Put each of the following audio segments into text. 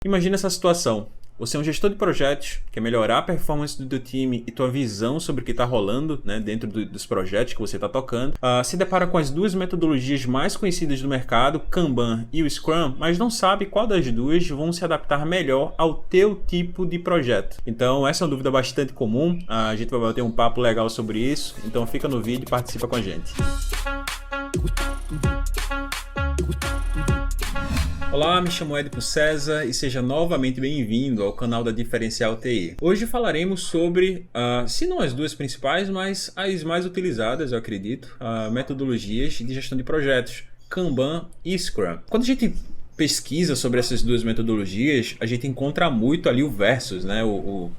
Imagina essa situação. Você é um gestor de projetos, quer melhorar a performance do teu time e tua visão sobre o que está rolando, né, dentro dos projetos que você está tocando. Se depara com as duas metodologias mais conhecidas do mercado, Kanban e o Scrum, mas não sabe qual das duas vão se adaptar melhor ao teu tipo de projeto. Então essa é uma dúvida bastante comum, a gente vai bater um papo legal sobre isso, então fica no vídeo e participa com a gente. Olá, me chamo Edipo César e seja novamente bem-vindo ao canal da Diferencial TI. Hoje falaremos sobre, se não as duas principais, mas as mais utilizadas, eu acredito, metodologias de gestão de projetos, Kanban e Scrum. Quando a gente pesquisa sobre essas duas metodologias, a gente encontra muito ali o versus, né? O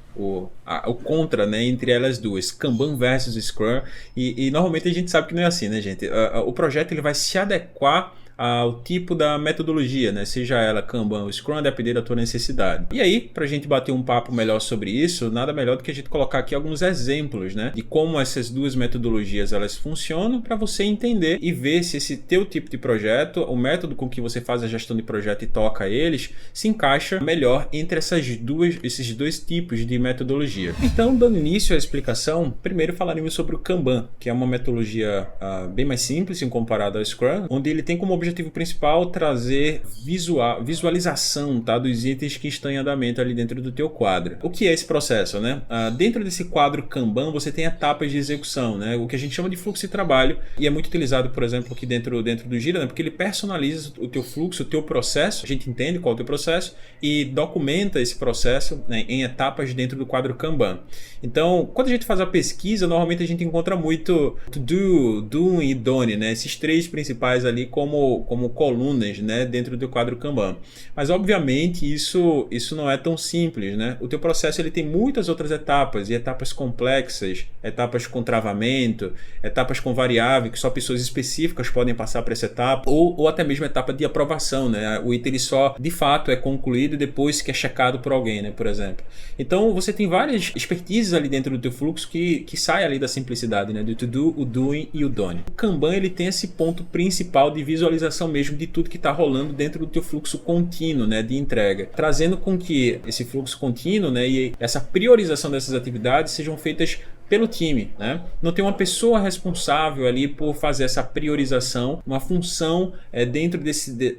contra, né, entre elas duas, Kanban versus Scrum, e normalmente a gente sabe que não é assim, né, gente? O projeto ele vai se adequar ao tipo da metodologia, né? Seja ela Kanban ou Scrum, a depender da tua necessidade. E aí, para a gente bater um papo melhor sobre isso, nada melhor do que a gente colocar aqui alguns exemplos, né, de como essas duas metodologias elas funcionam, para você entender e ver se esse teu tipo de projeto, o método com que você faz a gestão de projeto e toca eles, se encaixa melhor entre esses dois tipos de metodologia. Então, dando início à explicação, primeiro falaremos sobre o Kanban, que é uma metodologia bem mais simples em comparado ao Scrum, onde ele tem como objetivo principal trazer visualização, tá, dos itens que estão em andamento ali dentro do teu quadro. O que é esse processo, né? Dentro desse quadro Kanban você tem etapas de execução, né? O que a gente chama de fluxo de trabalho, e é muito utilizado, por exemplo, aqui dentro do Jira, né? Porque ele personaliza o teu fluxo, o teu processo, a gente entende qual é o teu processo e documenta esse processo, né, em etapas dentro do quadro Kanban. Então, quando a gente faz a pesquisa, normalmente a gente encontra muito to do, doing e done, né? Esses três principais ali como colunas, né, dentro do quadro Kanban. Mas obviamente isso não é tão simples, né? O teu processo ele tem muitas outras etapas, e etapas complexas, etapas com travamento, etapas com variável, que só pessoas específicas podem passar por essa etapa, ou até mesmo etapa de aprovação, né? O item ele só de fato é concluído depois que é checado por alguém, né, por exemplo. Então você tem várias expertises ali dentro do teu fluxo que sai ali da simplicidade, né, do to do, o doing e o done. O Kanban ele tem esse ponto principal de visualização mesmo de tudo que está rolando dentro do teu fluxo contínuo, né, de entrega, trazendo com que esse fluxo contínuo, né, e essa priorização dessas atividades sejam feitas pelo time, né? Não tem uma pessoa responsável ali por fazer essa priorização, uma função dentro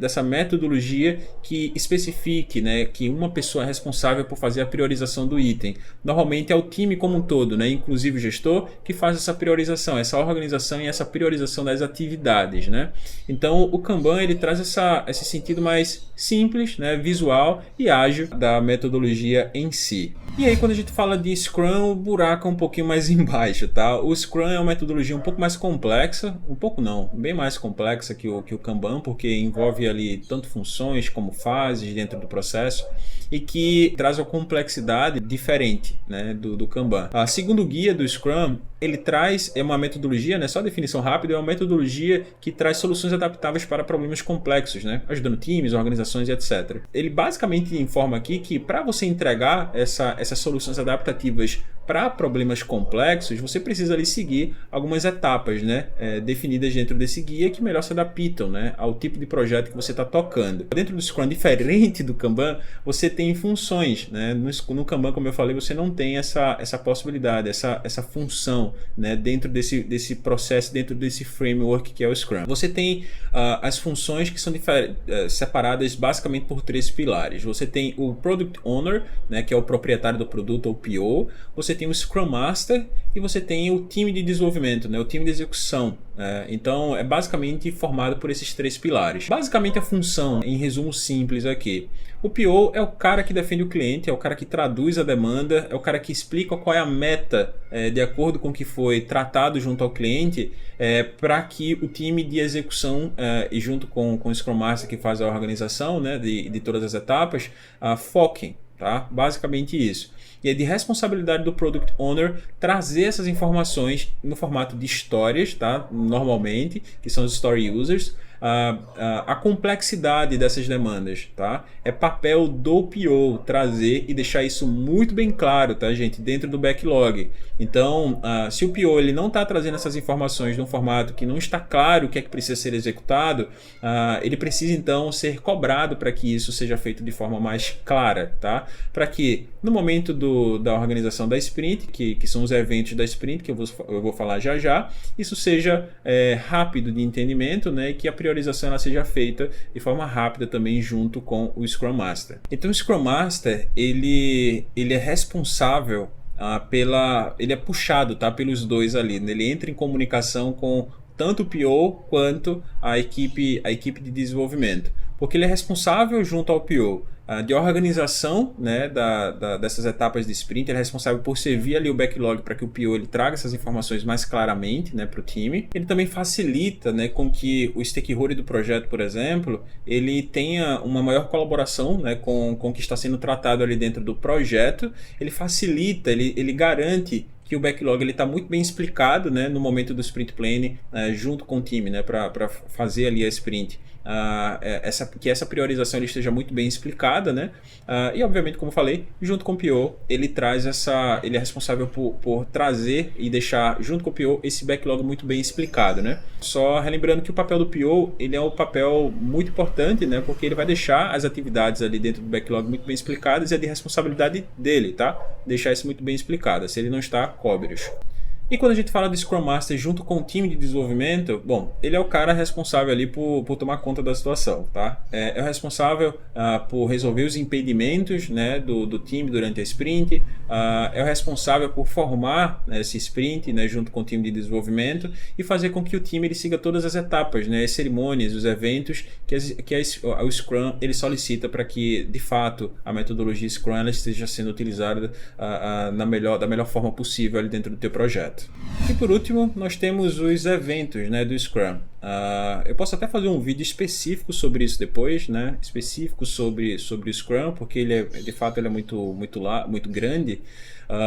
dessa metodologia que especifique, né, que uma pessoa é responsável por fazer a priorização do item. Normalmente é o time como um todo, né, inclusive o gestor, que faz essa priorização, essa organização e essa priorização das atividades, né? Então o Kanban ele traz esse sentido mais simples, né, visual e ágil da metodologia em si. E aí quando a gente fala de Scrum, o buraco é um pouquinho mais embaixo, tá? O Scrum é uma metodologia um pouco mais complexa, um pouco não, bem mais complexa que o Kanban, porque envolve ali tanto funções como fases dentro do processo, e que traz uma complexidade diferente, né, do Kanban. Segundo o guia do Scrum, ele traz uma metodologia, né, só definição rápida, é uma metodologia que traz soluções adaptáveis para problemas complexos, né, ajudando times, organizações e etc. Ele basicamente informa aqui que para você entregar essas soluções adaptativas para problemas complexos, você precisa ali seguir algumas etapas, né, definidas dentro desse guia que melhor se adaptam, né, ao tipo de projeto que você está tocando. Dentro do Scrum, diferente do Kanban, você tem funções, né? No Kanban, como eu falei, você não tem essa possibilidade, essa função, né, dentro desse processo, dentro desse framework que é o Scrum. Você tem as funções que são separadas basicamente por três pilares. Você tem o Product Owner, né, que é o proprietário do produto, ou PO. Você tem o Scrum Master e você tem o time de desenvolvimento, né, o time de execução. Então é basicamente formado por esses três pilares. Basicamente a função, em resumo simples aqui, o PO é o cara que defende o cliente, é o cara que traduz a demanda, é o cara que explica qual é a meta de acordo com o que foi tratado junto ao cliente, para que o time de execução e junto com o Scrum Master que faz a organização, né, de todas as etapas, foquem, tá? Basicamente isso. E é de responsabilidade do Product Owner trazer essas informações no formato de histórias, tá? Normalmente, que são os Story Users, a complexidade dessas demandas, tá? É papel do PO trazer e deixar isso muito bem claro, tá, gente, dentro do backlog. Então, se o PO ele não está trazendo essas informações de um formato que não está claro o que é que precisa ser executado, ele precisa então ser cobrado para que isso seja feito de forma mais clara, tá? Para que no momento da organização da sprint, que são os eventos da sprint, que eu vou falar já, isso seja rápido de entendimento, né? E que a priorização ela seja feita de forma rápida também junto com o Scrum Master. Então o Scrum Master ele é responsável ele é puxado, tá, pelos dois ali, né? Ele entra em comunicação com tanto o PO quanto a equipe de desenvolvimento, porque ele é responsável junto ao PO de organização, né, dessas etapas de sprint. Ele é responsável por servir ali o backlog para que o PO ele traga essas informações mais claramente, né, para o time. Ele também facilita, né, com que o stakeholder do projeto, por exemplo, ele tenha uma maior colaboração, né, com o que está sendo tratado ali dentro do projeto. Ele facilita, ele garante que o backlog está muito bem explicado, né, no momento do sprint planning, junto com o time, né, para fazer ali a sprint. Que essa priorização ele esteja muito bem explicada, né? E obviamente, como eu falei, junto com o PO, ele é responsável por trazer e deixar junto com o PO esse backlog muito bem explicado, né? Só relembrando que o papel do PO ele é um papel muito importante, né? Porque ele vai deixar as atividades ali dentro do backlog muito bem explicadas e é de responsabilidade dele, tá? Deixar isso muito bem explicado. Se ele não está, cobre-os. E quando a gente fala de Scrum Master junto com o time de desenvolvimento, bom, ele é o cara responsável ali por tomar conta da situação, tá? É o responsável por resolver os impedimentos, né, do time durante a sprint, é o responsável por formar, né, esse sprint, né, junto com o time de desenvolvimento e fazer com que o time ele siga todas as etapas, né, as cerimônias, os eventos que o Scrum ele solicita para que, de fato, a metodologia Scrum ela esteja sendo utilizada da melhor forma possível ali dentro do teu projeto. E por último, nós temos os eventos, né, do Scrum. Eu posso até fazer um vídeo específico sobre isso depois, né, específico sobre o Scrum, porque ele de fato ele é muito grande.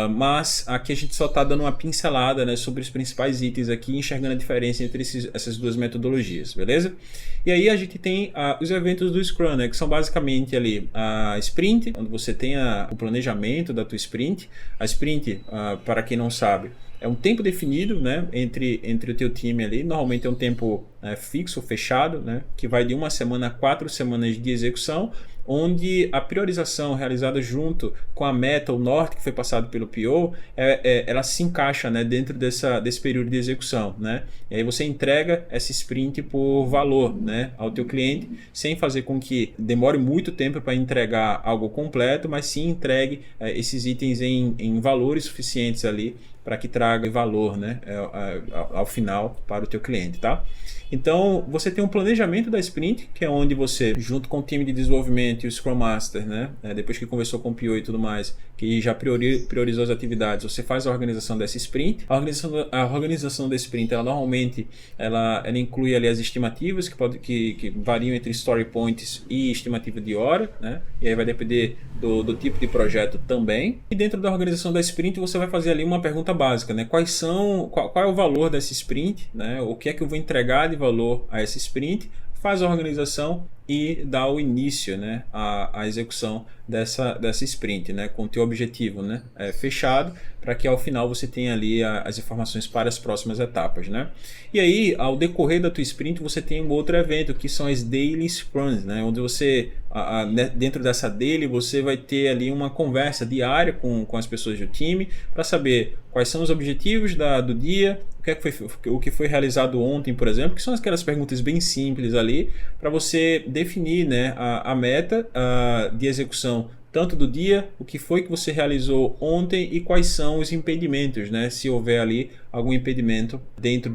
Mas aqui a gente só está dando uma pincelada, né, sobre os principais itens aqui, enxergando a diferença entre essas duas metodologias, beleza? E aí a gente tem os eventos do Scrum, né, que são basicamente ali a sprint, onde você tem o planejamento da tua sprint. A sprint, para quem não sabe, é um tempo definido, né, entre o teu time ali. Normalmente é um tempo fixo, fechado, né, que vai de 1 semana a 4 semanas de execução, onde a priorização realizada junto com a meta, o norte que foi passado pelo PO, ela se encaixa, né, dentro desse período de execução, né? E aí você entrega essa sprint por valor, né, ao teu cliente, sem fazer com que demore muito tempo para entregar algo completo, mas sim entregue esses itens em valores suficientes ali para que traga valor, né, ao final para o teu cliente, tá? Então, você tem um planejamento da sprint, que é onde você, junto com o time de desenvolvimento e o Scrum Master, né, depois que conversou com o PO e tudo mais, que já priorizou as atividades, você faz a organização dessa sprint. A organização da sprint, ela normalmente ela inclui ali as estimativas, que variam entre story points e estimativa de hora, né? E aí vai depender do tipo de projeto também. E dentro da organização da sprint, você vai fazer ali uma pergunta básica, né? Qual é o valor dessa sprint, né? O que é que eu vou entregar de valor a essa sprint? Faz a organização e dá o início, né, à execução dessa sprint, né, com o teu objetivo, né, fechado, para que ao final você tenha ali as informações para as próximas etapas, né? E aí, ao decorrer da tua sprint, você tem um outro evento, que são as Daily Scrums, né, onde você, dentro dessa daily, você vai ter ali uma conversa diária com as pessoas do time, para saber quais são os objetivos do dia, o que foi realizado ontem, por exemplo, que são aquelas perguntas bem simples ali, para você definir, né, a meta de execução tanto do dia, o que foi que você realizou ontem e quais são os impedimentos, né, se houver ali algum impedimento dentro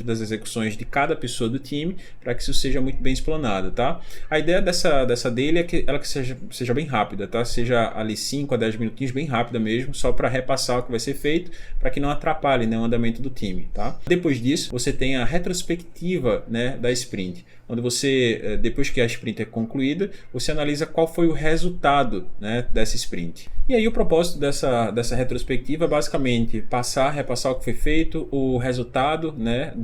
das execuções de cada pessoa do time, para que isso seja muito bem explanado, tá? A ideia dessa daily é que ela seja bem rápida, tá? Seja ali 5 a 10 minutinhos, bem rápida mesmo, só para repassar o que vai ser feito, para que não atrapalhe, né, o andamento do time, tá? Depois disso, você tem a retrospectiva, né, da sprint, onde você, depois que a sprint é concluída, você analisa qual foi o resultado, né, dessa sprint. E aí o propósito dessa retrospectiva é basicamente repassar o que foi feito, o resultado, né,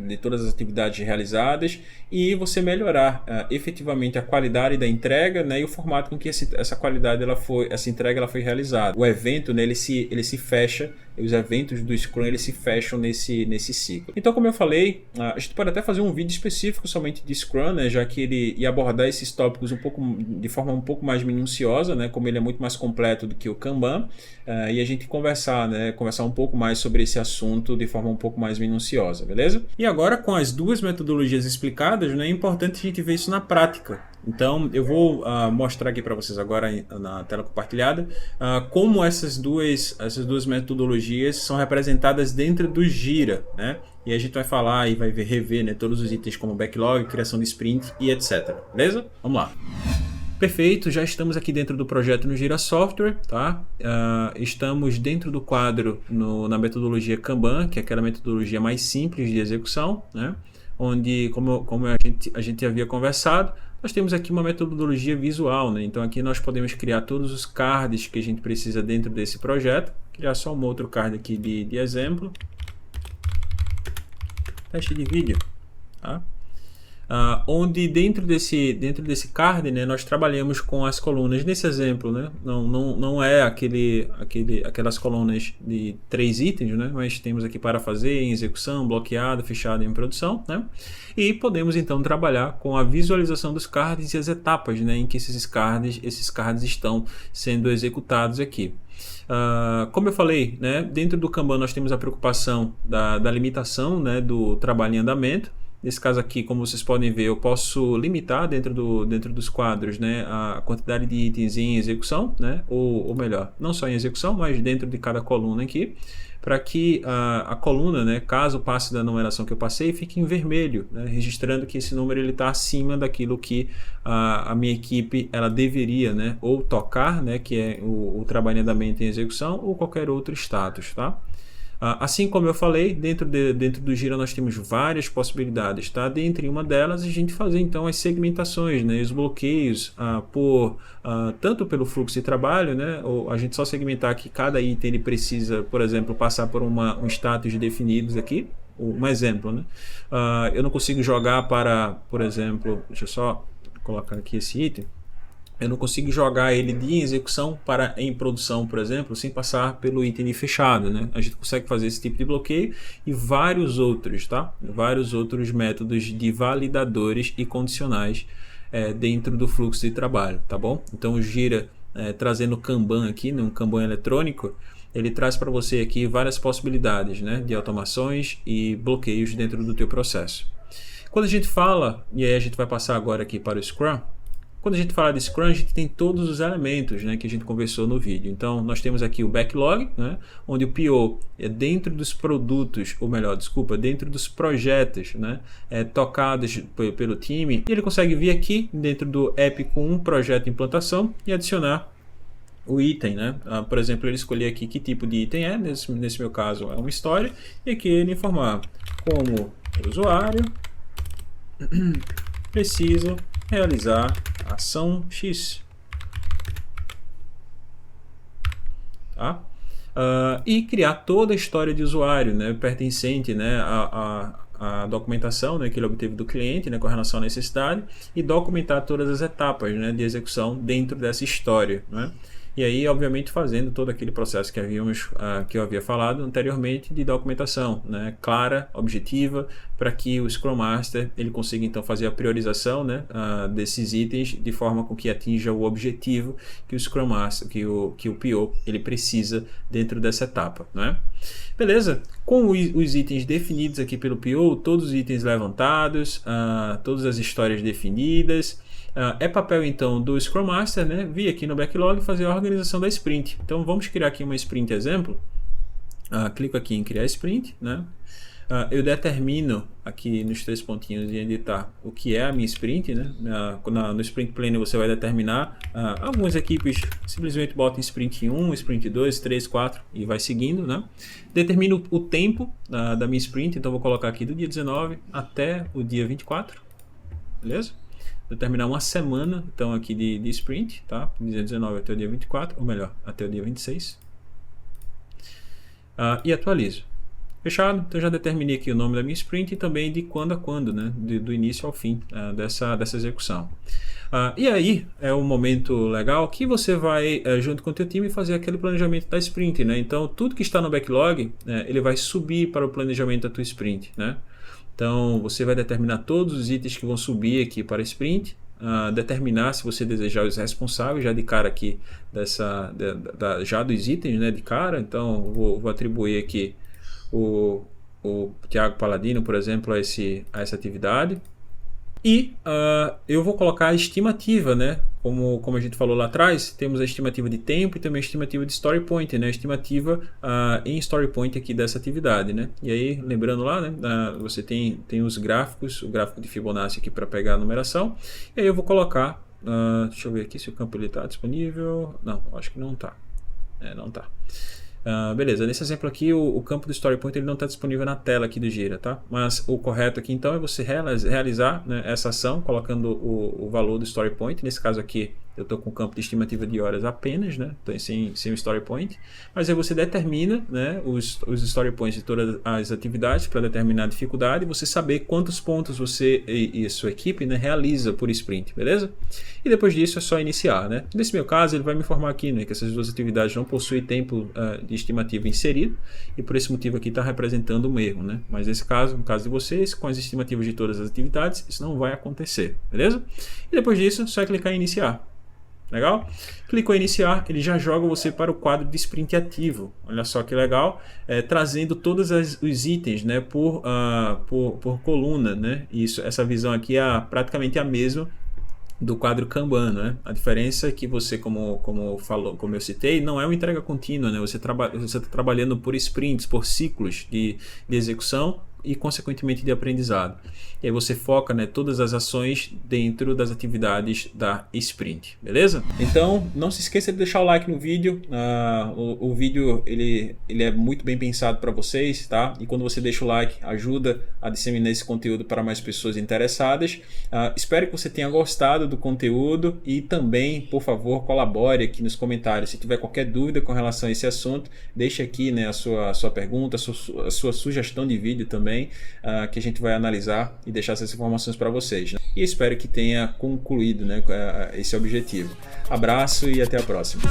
de todas as atividades realizadas, e você melhorar efetivamente a qualidade da entrega, né, e o formato com que essa entrega ela foi realizada. O evento, né, ele se fecha, os eventos do Scrum eles se fecham nesse ciclo. Então, como eu falei, a gente pode até fazer um vídeo específico somente de Scrum, né, já que ele ia abordar esses tópicos de forma um pouco mais minuciosa, né, como ele é muito mais completo do que o Kanban, e a gente conversar um pouco mais sobre esse assunto de forma um pouco mais minuciosa, beleza? E agora, com as duas metodologias explicadas, né, é importante a gente ver isso na prática. Então, eu vou mostrar aqui para vocês agora na tela compartilhada como essas duas metodologias são representadas dentro do Jira, né? E a gente vai falar e vai rever, né, todos os itens como backlog, criação de sprint e etc. Beleza? Vamos lá. Perfeito, já estamos aqui dentro do projeto no Jira Software, tá? Estamos dentro do quadro na metodologia Kanban, que é aquela metodologia mais simples de execução, né? Onde, como a gente havia conversado, nós temos aqui uma metodologia visual, né? Então aqui nós podemos criar todos os cards que a gente precisa dentro desse projeto. Criar só um outro card aqui de exemplo. Teste de vídeo, tá? Onde dentro desse card, né, nós trabalhamos com as colunas. Nesse exemplo, né, não é aquelas colunas de 3 itens, né, mas temos aqui para fazer, em execução, bloqueado, fechado em produção, né, e podemos então trabalhar com a visualização dos cards e as etapas, né, em que esses cards estão sendo executados aqui. Como eu falei, né, dentro do Kanban nós temos a preocupação da limitação, né, do trabalho em andamento. Nesse caso aqui, como vocês podem ver, eu posso limitar dentro dos quadros, né, a quantidade de itens em execução, né, ou melhor, não só em execução, mas dentro de cada coluna aqui, para que a coluna, né, caso passe da numeração que eu passei, fique em vermelho, né, registrando que esse número está acima daquilo que a minha equipe ela deveria, né, ou tocar, né, que é o trabalho em andamento em execução, ou qualquer outro status, tá? Assim como eu falei, dentro do Jira nós temos várias possibilidades, tá? Dentre uma delas a gente fazer então as segmentações, né? Os bloqueios tanto pelo fluxo de trabalho, né? Ou a gente só segmentar que cada item ele precisa, por exemplo, passar por um status definidos aqui. Um exemplo, né? Eu não consigo jogar por exemplo, deixa eu só colocar aqui esse item. Eu não consigo jogar ele de execução para em produção, por exemplo, sem passar pelo item de fechado, né? A gente consegue fazer esse tipo de bloqueio e vários outros, tá? Vários outros métodos de validadores e condicionais dentro do fluxo de trabalho, tá bom? Então o Jira, trazendo o Kanban aqui, né? Um Kanban eletrônico, ele traz para você aqui várias possibilidades, né? De automações e bloqueios dentro do teu processo. Quando a gente fala, e aí a gente vai passar agora aqui para o Scrum. Quando a gente fala de Scrum, a gente tem todos os elementos, né, que a gente conversou no vídeo. Então, nós temos aqui o backlog, né, onde o PO é dentro dos produtos, ou melhor, desculpa, dentro dos projetos, né, tocados pelo time. E ele consegue vir aqui dentro do app com um projeto de implantação e adicionar o item, né? Por exemplo, ele escolher aqui que tipo de item é, nesse meu caso é uma história, e aqui ele informar como o usuário precisa realizar ação X, tá? E criar toda a história de usuário, né, pertencente, né, à documentação, né, que ele obteve do cliente, né, com relação à necessidade, e documentar todas as etapas, né, de execução dentro dessa história, né? E aí, obviamente, fazendo todo aquele processo que eu havia falado anteriormente de documentação, né, clara, objetiva, para que o Scrum Master ele consiga então fazer a priorização, né, desses itens de forma com que atinja o objetivo que o Scrum Master, que o PO ele precisa dentro dessa etapa, né? Beleza? Com os itens definidos aqui pelo PO, todos os itens levantados, todas as histórias definidas. É papel então do Scrum Master, né, vir aqui no backlog e fazer a organização da sprint. Então vamos criar aqui uma sprint exemplo. Clico aqui em criar sprint, né? Eu determino aqui nos 3 pontinhos em editar o que é a minha sprint, né? No Sprint Planner você vai determinar, algumas equipes simplesmente botam sprint 1, sprint 2, 3, 4 e vai seguindo, né? Determino o tempo da minha sprint, então vou colocar aqui do dia 19 até o dia 24, beleza? determinar uma semana, então aqui de sprint, tá? Dia 19 até o dia 24, ou melhor, até o dia 26. E atualizo. Fechado? Então já determinei aqui o nome da minha sprint e também de quando a quando, né? Do início ao fim dessa execução. E aí é um momento legal que você vai, junto com o teu time, fazer aquele planejamento da sprint, né? Então tudo que está no backlog, ele vai subir para o planejamento da tua sprint, né? Então você vai determinar todos os itens que vão subir aqui para a sprint, determinar, se você desejar, os responsáveis já de cara aqui já dos itens, né, de cara. Então vou atribuir aqui o Thiago Paladino, por exemplo, a essa atividade. E eu vou colocar a estimativa, né? Como a gente falou lá atrás, temos a estimativa de tempo e também a estimativa de story point, né? A estimativa em story point aqui dessa atividade, né? E aí, lembrando lá, né? Você tem os gráficos, o gráfico de Fibonacci aqui para pegar a numeração. E aí eu vou colocar, deixa eu ver aqui se o campo está disponível. Não, acho que não está. Não está. Beleza, nesse exemplo aqui o campo do story point ele não está disponível na tela aqui do Gira, tá? Mas o correto aqui então é você realizar, né, essa ação colocando o valor do story point. Nesse caso aqui eu estou com o campo de estimativa de horas apenas, né? Então, sem o story point. Mas aí você determina, né, os story points de todas as atividades para determinar a dificuldade e você saber quantos pontos você e a sua equipe, né, realiza por sprint, beleza? E depois disso é só iniciar, né? Nesse meu caso ele vai me informar aqui, né, que essas duas atividades não possuem tempo de estimativa inserido e por esse motivo aqui está representando um erro, né? Mas nesse caso, no caso de vocês, com as estimativas de todas as atividades, isso não vai acontecer, beleza? E depois disso, só clicar em iniciar. Legal? Clicou em iniciar, ele já joga você para o quadro de sprint ativo. Olha só que legal, trazendo todos os itens, né, por coluna, né? Essa visão aqui é praticamente a mesma do quadro Kanban, né? A diferença é que você, como eu citei, não é uma entrega contínua, né? Você está trabalhando por sprints, por ciclos de execução e consequentemente de aprendizado. E aí você foca, né, todas as ações dentro das atividades da sprint, beleza? Então não se esqueça de deixar o like no vídeo. O vídeo ele é muito bem pensado para vocês, tá? E quando você deixa o like ajuda a disseminar esse conteúdo para mais pessoas interessadas. Espero que você tenha gostado do conteúdo e também, por favor, colabore aqui nos comentários. Se tiver qualquer dúvida com relação a esse assunto, deixe aqui, né, a sua pergunta, a sua sugestão de vídeo também, que a gente vai analisar e deixar essas informações para vocês, né? E espero que tenha concluído, né, esse objetivo. Abraço e até a próxima.